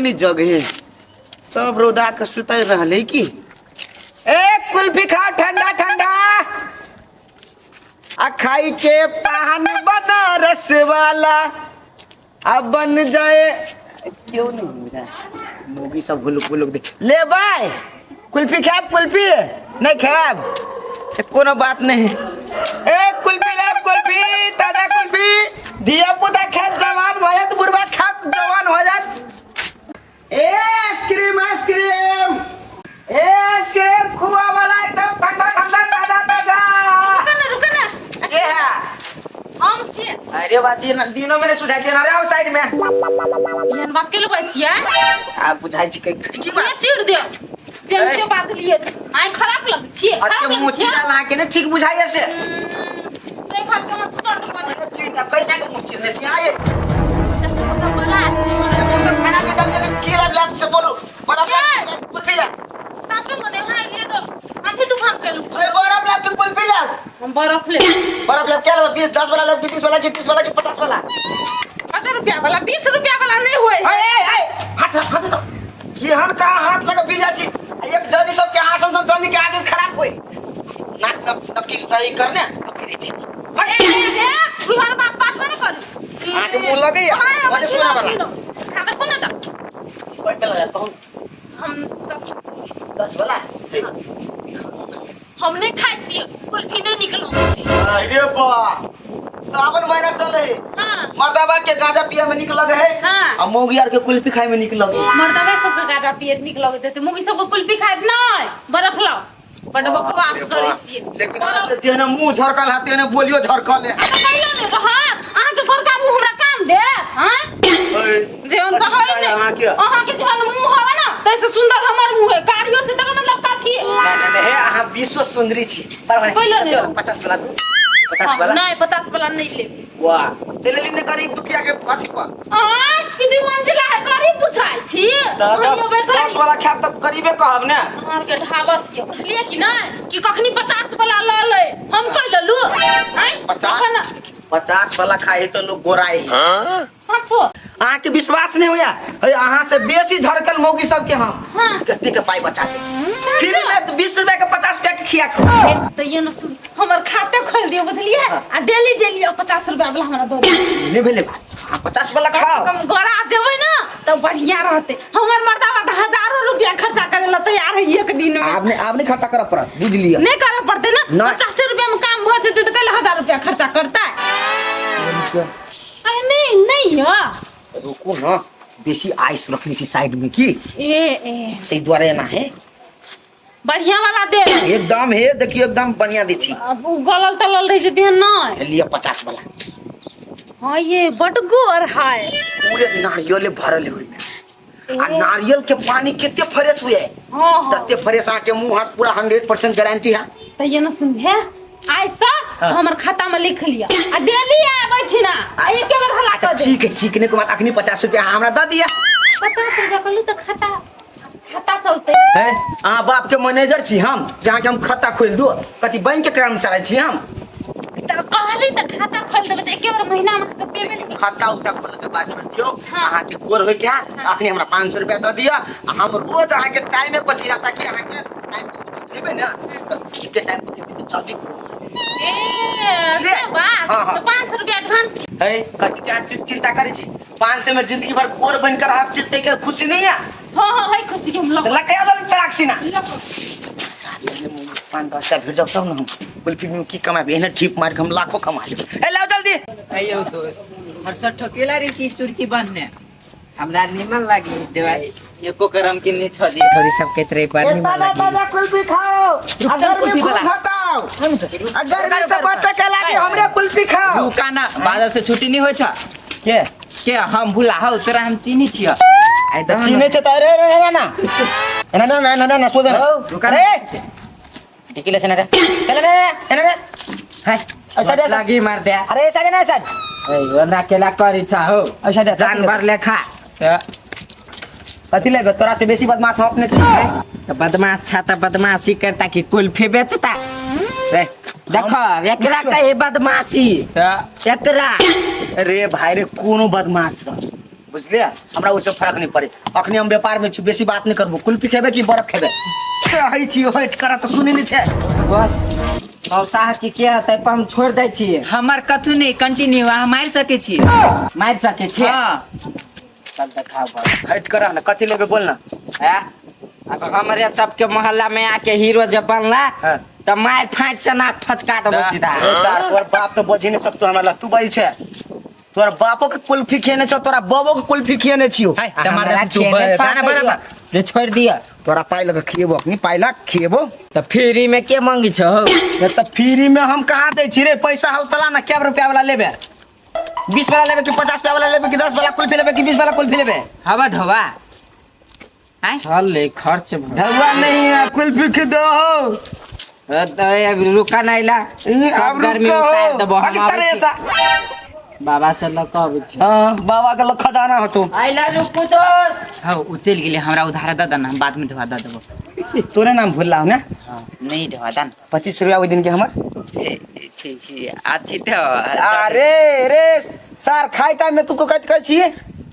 कोई नहीं जगह सब रोदा के सुतल रहले की ए कुल्फी खा ठंडा ठंडा आ खाई के पान बनारस वाला अब बन जाए क्यों नहीं मुझे मूवी सब गुलुक दे ले भाई कुल्फी खाब कुल्फी नहीं खाब कोनो बात नहीं ए कुल्फी ले कुल्फी ताजा कुल्फी दिया पुता खेत जवान हो जात बुढ़वा खेत जवान हो जात ए आइसक्रीम आइसक्रीम ए आइसक्रीम खुआ वाला एकदम ठंडा ठंडा ताजा ताजा रुक ना ये है हम छी अरे बात दिनों मैंने सुझाई छे ना रे आओ साइड में एहन बात के लोग छिया आ बुझाई छी की बात चिड़ दियो जल से बात लिए आय खराब लग छी खराब लग छी ला के ने ठीक बुझाई से नहीं खा के हम सर बात चिड़ कई ना के मुझे ने छी आए बड़ा सब खाना में जल्दी की लग से बोलो बराबर कुल्फी ला साथ में ने हां ये तो आंधी तूफान के लू ओए बर्फ ला के कुल्फी ला हम बर्फ ले क्या ला 20 10 वाला ला 20 वाला की 30 वाला की 50 वाला ₹1 वाला 20 रुपया वाला नहीं होए ए हाथ ये हम का हाथ लगा बिजा छी एक जनी सब के आसन सब जनी के आदत खराब होई नाक नप ठीक नहीं करने फिर छी अरे रुहार बात में कर आके मुंह लगे वाले सोना वाला खाता कोना दा कोई पे लगा कौन हम 10 वाला हमने खाई छी कुल्फी नहीं निकलो अरे बा सावन महीना चले हां मर्दाबा के गांजा पिया में निकल गए है हां और मोगी यार के कुल्फी खाए में निकल गए मर्दाबा सब के गाड़ा पिए निकल गए थे मोगी सब को कुल्फी खाए नहीं बर्फ लाओ बड़ बकवास करे छी लेकिन जेने मुंह झरकल हाथे ने बोलियो झरकल है कहलो ने तो हां आहा के घर का मुंह हमरा काम दे हां जेवन तो है ने आहा के जेवन मुंह होवे ना तैसे सुंदर हमर मुंह है कारियो से तक मतलब काठी नहीं आहा विश्व सुंदरी छी पर 50 वाला 50 वाला नहीं 50 वाला नहीं ले वाह चले लेने गरीब दुखिया के अथी पर कितनी मंजिला है गरीब पूछाई छी 10 वाला खाब तब गरीबे कहब ने हमार के ढाबस ये बुझलिए कि नहीं कि कखनी 50 वाला ल ले हम कह ललू 50 वाला खाए तो लोग गोराई सचो अहाँ के विश्वास नहीं होया अहाँ से बेसी झरकल मोगी सब के हम कते के पाई बचा दे फिर मैं 20 रुपया के 50 रुपया के खिया खो तो ये न सुन हमर खाते खोल दियो बुझलिए आ डेली डेली 50 रुपया वाला हमरा दो नहीं भेले बात 50 वाला खाओ कम गोरा जेबै ना तो बढ़िया रहते हमर मर्दावा तो हजारों रुपया खर्चा करे ला तैयार है एक दिन में आपने खर्चा करब पड़त बुझ लिया नहीं करे पड़ते ना 50 रुपया में काम भ जेते तो कल 1000 रुपया खर्चा करता है अरे नहीं है रुको ना बेसी आइस रखनी थी साइड में की ए ते द्वारे ना है बढ़िया वाला दे एकदम है देखिए एकदम बढ़िया दी थी अब गलल तलल रह जती है ना लिया 50 वाला हां ये बटगोर है पूरे नारियल भरल हुई आ नारियल के पानी कितने फ्रेश हुए हां तते फ्रेश आके मुंह हाथ पूरा 100% गारंटी है तो ये ना सुन है ऐसा हमर खाता में लिख लिया आ डेली आ बैठी ना एक के बार हला कर दे ठीक ने को बात अखनी 50 रुपया हमरा द दिया 50 रुपया कलू तो खाता चलते है आ बाप के मैनेजर छी हम जहां के हम खाता खोल दो कति बैंक के कर्मचारी छी हम तो कहली तो खाता खोल देबे तो एक बार महीना में के पेमेंट खाता उठा खोल के बाद छोड़ दियो अहां के गोर हो क्या अखनी हमरा 500 रुपया द दिया हम रोज अहां के टाइम में पहुंची रहता कि अहां के टाइम देबे ना के टाइम पे जल्दी तो 500 रुपया एडवांस है कति क्या चिंता करे छी 500 में जिंदगी भर गोर बनकर आप चित्ते के खुशी नहीं है हां है खुशी हम लोग लकया वाली तराक्षी ना 5-10 फिर जब तब ना हम कुल्फी में की कमाबे एने ठीप मार के हम लाखों कमा लेबे ए लाओ जल्दी अयो दोस्त हरसठ ठोकेला रे छी चुरकी बनने हमरा निमन लागी देवास एको करम के ने छ दी थोड़ी सब के तरे पर निमन लागी ताजा कुल्फी खाओ अगर में खूब घटाओ अगर में से बच्चा के लागे हमरे कुल्फी खाओ दुकाना बाजार से छुट्टी नहीं होय छ के हम भुला हो तोरा हम चिनी छिया आई त चिने छ त रे ना ना सो जा रे टिकिले से ना चल रे है ऐसा दे लागी मार दे अरे ऐसा ना ऐसा ए वना केला करी छ हो ऐसा दे जानवर लेखा कति लेबे तोरा से बेसी बदमाश हम अपने छी तो बदमाश छ त बदमाशी करता कि कुल्फी बेचता रे देखो एकरा कहे बदमाशी त एकरा रे भाई रे कोनो बदमाश बुझलिए हमरा उससे फर्क नहीं पड़े अखनी हम व्यापार में छी बेसी बात नहीं करबो कुल्फी खेबे कि बर्फ खेबे हई छी वेट करा तो सुनी नहीं छे बस मौसा के के हतै पर हम छोड़ दै छियै हमर कथु नहीं कंटिन्यू अहाँ मार सके छी मार सके छी हां चल देखाओ हट करा ना कथि लेबे बोल ना है अब हमारे सबके मोहल्ला में आके हीरो जब बनला तो मार फांट से नाक फचका दबो सीधा सर तोर बाप तो बजे नहीं सकतो हमरा तू बई छे तोर बापो के कुल्फी खेने छ तोरा बाबो के कुल्फी खेने छियो तुम्हारा तू गाना बराबर जे छोड़ दिया तोरा पाई लगे खिएबो अपनी पाई ला खिएबो तो फ्री में के मांगी छ हो तो फ्री में हम कहां दे छी रे पैसा हो तला ना क्या रुपया वाला लेबे 20 वाला लेबे कि 50 रुपया वाला लेबे कि 10 वाला कुल्फी लेबे कि 20 वाला कुल्फी लेबे हवा ढवा चल ले खर्च ढवा नहीं है कुल्फी के दो तो रुका नहीं ला सब गर्मी में पैर दबो हम आवे बाबा से लकब छ हां बाबा के खजाना हो तू आइला रुकू तो हां उ चल गेले हमरा उधार द देना बाद में ढवा द देबो तोरे नाम भूल लाओ ना हां नहीं ढवा दन 25 रुपया ओइ दिन के हमर छी अच्छी तो अरे रे सर खाई टाइम में तू को कह छी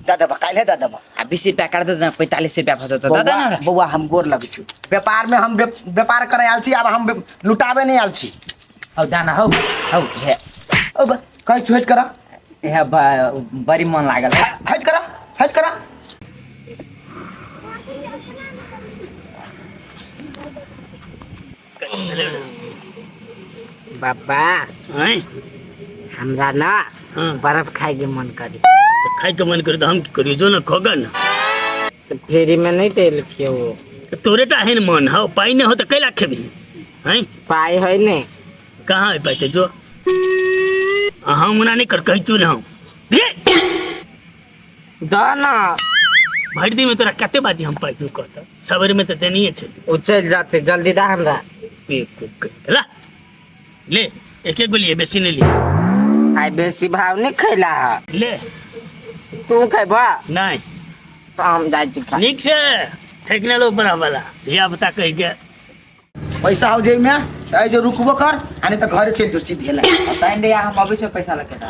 दादा काले दादा आ 20 रुपया कर दे 45 रुपया फसो तो दादा ना बउआ हम गोर लग छु व्यापार में हम व्यापार करे आल छी अब हम लुटावे नहीं आल छी हौ दाना हौ हे अब कह छोट करा हे बड़ी मन लागल हट करा बाबा हमरा ना बर्फ खाए के मन करी तो खाए के मन करे तो हम की करियो जो ना खोगा ना तो फेरी में नहीं तेल खियो तोरे टा है मन हो पाई नहीं हो तो कैला खेबी हैं पाई है नहीं कहाँ है पाते जो हाँ मुना नहीं कर कही तू ना दे दाना भर दी में तोरा कते बाजी हम पाई तू कहता सवेरे में तो देनी है छे उचल जाते जल्दी दा हमरा ला ले एक गोली बेसी नहीं लिए आई बेसी भाव नहीं खैला ले तू खैबा नहीं तो हम जाय छी खा निक से ठेकने लो बड़ा वाला या बता कह के पैसा हो जाई में ए जो रुकबो कर आने त घर चल जो सीधे ला बताइन दे हम अबै छ पैसा लके दा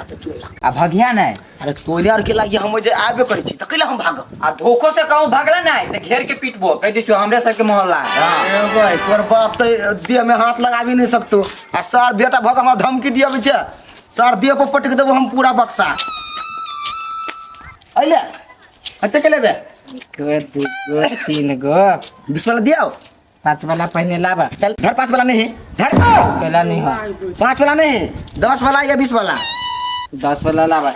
आ भगिया नहीं अरे तोरे और के लागी हम जे आबे करै छी त कैला हम भाग आ धोखो से कहूं भागला नहीं त घेर के पीटबो कह दी छु हमरे सर के मोहल्ला ए भाई तोर बाप त देह में हाथ लगा भी नहीं सकतो आ सर बेटा भग हमरा धमकी दियाबे छे सर देह पर पटक देबो हम पूरा बक्सा आइले अते के लेबे एक दो तीन गो 20 वाला दियाओ 5 वाला पहले लाबा चल घर 5 वाला नहीं घर केला नहीं हो 5 वाला नहीं 10 वाला या 20 वाला 10 वाला लाबा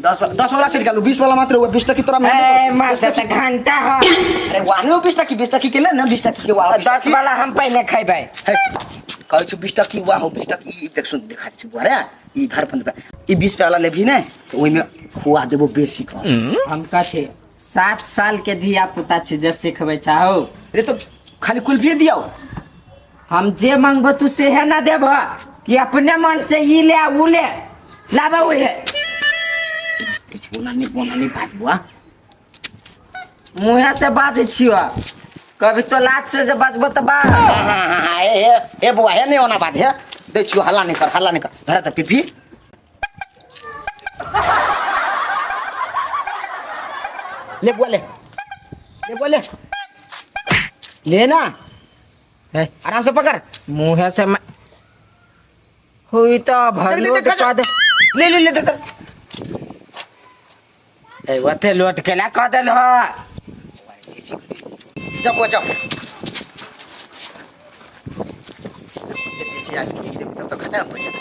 10 वाला सीट गालू 20 वाला मात्र 20 टकी तोरा में ए मार त घंटा हो अरे वानो 20 टकी के ले ना 20 टकी के वाला 10 वाला हम पहले खैबै कहै छु 20 टकी वाह 20 टकी देख सुन दिखा छु अरे इधर 15 ई 20 वाला लेभी ने तो ओइ में खुआ देबो बेसी का हम कथे 7 साल के धिया पुता छ जे सिखबै चाहो रे तो खाली कुल्फी दियो हम जे मांगबो तू से है ना देबो कि अपने मन से ही ले उ ले लाबा ओहे बोला नहीं बात बुआ मुंह से बात छियो कभी तो लात से जे बचबो त बस हां ए बुआ है नहीं होना बात है दे छु हल्ला नहीं कर धरा त पीपी ले बुआ ले लेना आराम से पकड़ मुंह से हुई तो भरलो कह दे ले दे ए वते लोट केला कह देल हो जाओ देसी आइसक्रीम दे तब तो खत्म हो जाए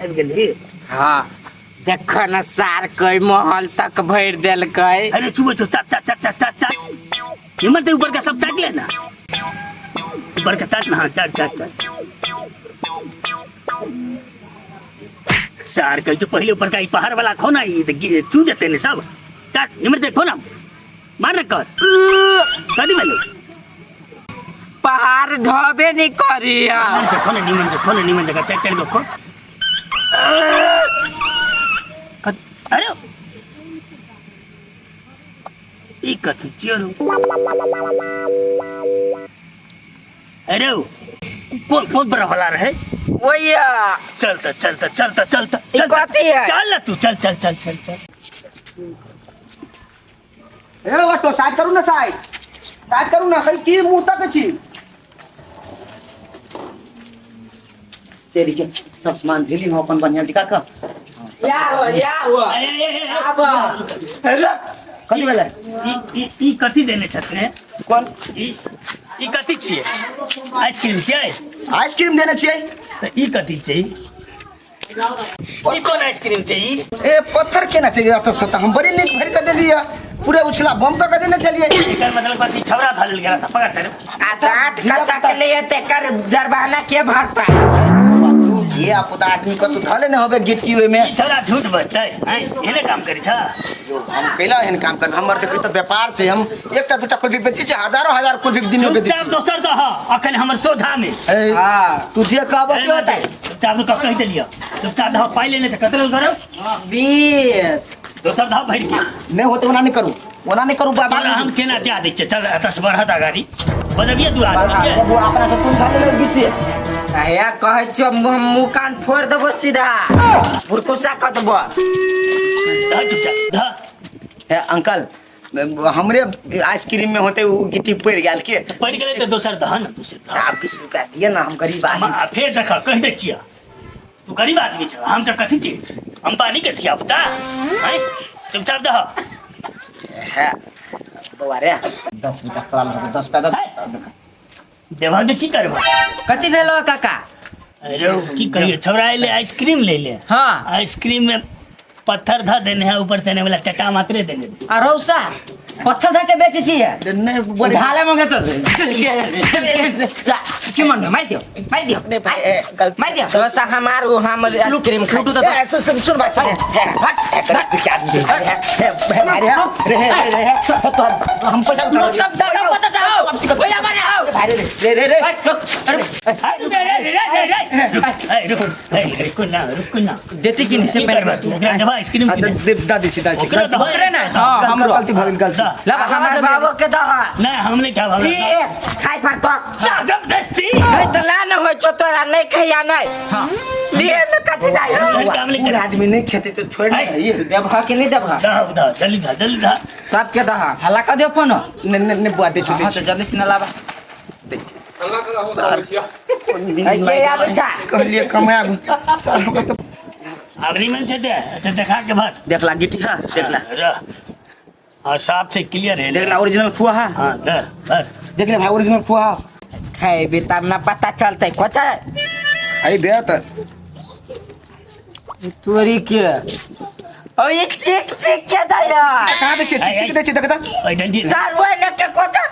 अब गेली हां देखो ना सार कोई महल तक भर देल कई अरे चुबो चाट हिम्मत है ऊपर का सब चाट लेना ऊपर का चाट ना हाँ चाट सार कह जो पहले ऊपर का ई पहाड़ वाला खो ना ये चू जाते ने सब चाट हिम्मत देखो ना मार न कर कदी में पहाड़ ढोबे नहीं करिया निमन जगह चाट गो खो अरे ई कथु चियो अरे कौन बड़ा वाला रहे? वही चलता चलता चलता चलता ई कथी है? चल ना तू, चल चल चल चल चल। ए वाटो साइड करू ना, साइड करू ना, कहीं की मुंह तक छी तेरी के सब सामान ढीली हो अपन बढ़िया जी का या हुआ कथी भेलै? ई कथी देने छथिन? कौन ई कथी छियै? आइसक्रीम छियै? आइसक्रीम देने छियै? तऽ ई कथी छै? ई कोन आइसक्रीम छै? ई ए पत्थर केना चाहिए त सता हम बड़ी नीक भर के देलिए, पूरे उछला बम का देने चलिए। एकर मतलब कथी? छौरा धल गेला था, पकड़ तेरे। दांत कच्चा के लिए तेकर जुर्माना के भरता? तू धिया पुता आदमी को तू धले न होबे गिट्टी ओय में। ई छौरा झूठ बजतै हैं? एने काम करै छ? हम कैला एहन काम कर, हमर देखि त व्यापार छै, हम एकटा दूटा कुल्फी बेचै छै, हजारों हजार कुल्फी दिन में बेचै चुपचाप दोसर दह, अखन हमर सोधा में। ए हाँ। तू जे कहबो से होतै। चुपचाप तो कह देलियो, चुपचाप दह, पाई लेने छ कतल करो? 20 दोसर दह भर के। नहीं होते ओना नहीं करू, ओना नहीं करू बाबा। तोरा हम केना जा दै छियै? चल एतऽ से बढ़त गाड़ी बजबिए दू आदमी के। वो अपना से तुम धले ले बीचे। कहिया कहै छियो मुंह कान फोड़ देबो सीधा, बुरकुसा क देबो। दह चुपचाप दह। हे अंकल, हमरे आइसक्रीम में होते वो गिट्टी पड़ गेल के। पढ़ गेलै तऽ दोसर दह न, दोसर दह। आप 20 रुपया दिए ना, हम गरीब आदमी। फेर देख कह दै छियै, तू गरीब आदमी छ, हम सब कथी छी? हम पानी के थिया पुता हैं? चुपचाप दह। है बउआ रे 10 रुपया तोरा लगे 10 रुपया दे। देवा दे की करबा? कथी भेलो काका? अरे की कहिए, छौरा एले आइसक्रीम ले ले। हाँ। आइसक्रीम में पत्थर धा देने हैं, ऊपर देने वाला चटा मात्रे देने। आ रौसा पत्थर धके बेचे छिए? नहीं बोले ढाले मंगे तो जा की मन मार दियो मार दियो नहीं भाई गलती मार दियो। रौसा हमार वो हमर आइसक्रीम खाई तो ए, सुन बात सुन। हम पैसा लोग सब जाओ पता जाओ भैया बने आओ रे रुक ना। देती कि नहीं से पहले दवा आइसक्रीम दादी सीधा ओकरे ना हां हमरो गलती भइल गलती। ला हमार बाबू के दहा नहीं हमने क्या भाव ई खाई पर तो जबरदस्ती तो ला न होय छो तोरा नहीं खैया नहीं हां लिए में कथि जाई पूरा आदमी नहीं खेते तो छोड़ ये देबहा कि नहीं देबहा? जल्दी धा। सबके दहा हल्ला कर दियो फोन। ने बुआ दे छुटे। हां तो जल्दी से न लावा ये आ बच्चा कहलिए कमाया सर को तो अबरी मन से दे तो दिखा के भर देखला गिट्टी हां देखला रह और साफ से क्लियर है। देखला ओरिजिनल फुआ हां हां दे भर देख ले भाई ओरिजिनल फुआ खाए भी तब ना पता चलते कोचा आई दे तो तोरी के ओ ये चेक के दया कहां दे ठीक दे देखता आइडेंटिटी सर वो न के कोचा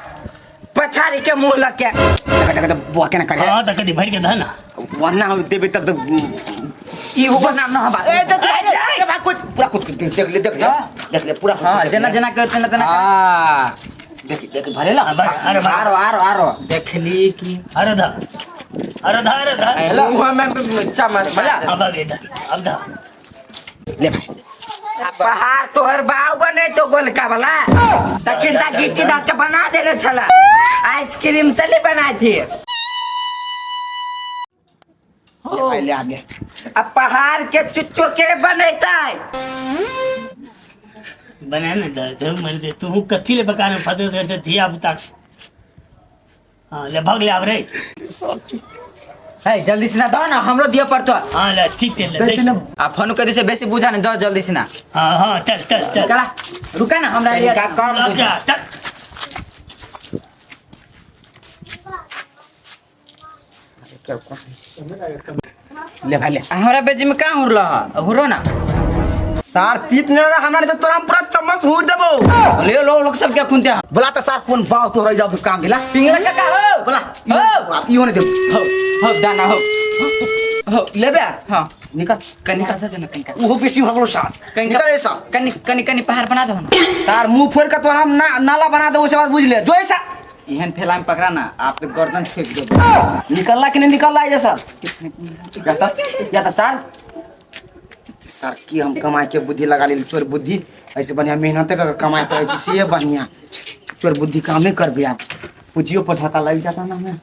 पछाड़ी के मुंह लगे देखता बुआ केना करे हां तो कदी भर के धा ना वरना हम देबे तब तो ई ऊपर नाम ना बात ए देख भाई कुछ पूरा कुछ देख ले पूरा हां जना जना कहते ना तना हां देख भरेला अरे आरो देखली की अरे धा मुंह में चमच भला अब आगे धा अब धा ले भाई पहाड़ तोहर बाव बने तो गोलका वाला तकिन ता गिट्टी दा के बना देने छला आइसक्रीम से ले बनाई थी ले आ गया अब पहाड़ के चुच्चो के बनैता बनाने दे मर दे तू कथी ले बकाने फसे से धिया बुता। हां ले भाग ले आब रे है जल्दी से ना दो ना हमरो दियो पर तो हां ले ठीक चल ले देख आ फोन कर से बेसी बुझा नहीं दो जल्दी से ना हां चल कला रुका ना हमरा लिए काम अब जा चल ले भाई ले हमरा बेजी में का हुरला हुरो ना सार पीत न हमरा तो तोरा पूरा चम्मच हुर देबो ले लो लोग सब क्या खुनते बोला तो सार कौन बाव तो रह जाओ काम दिला पिंगला काका हो बोला हो इहो ने दे हो दाना हो लेबे हां निकल कनी का दे ना कनी वो बेसी हो गेलो सार निकल ऐसा कनी पहाड़ बना दो ना सार मुंह फोड़ के तोरा हम नाला बना दे उसके बाद बुझ ले जो ऐसा इहन फैला में पकड़ा ना आप तो गर्दन छेक दो निकलला कि नहीं निकलला ये सर या तो सर सर की हम कमाई के बुद्धि लगा ले चोर बुद्धि ऐसे बढ़िया मेहनत का कमाई पड़े से बढ़िया चोर बुद्धि काम ही कर भी आप पूजियो पठाता लग जाता ना मैं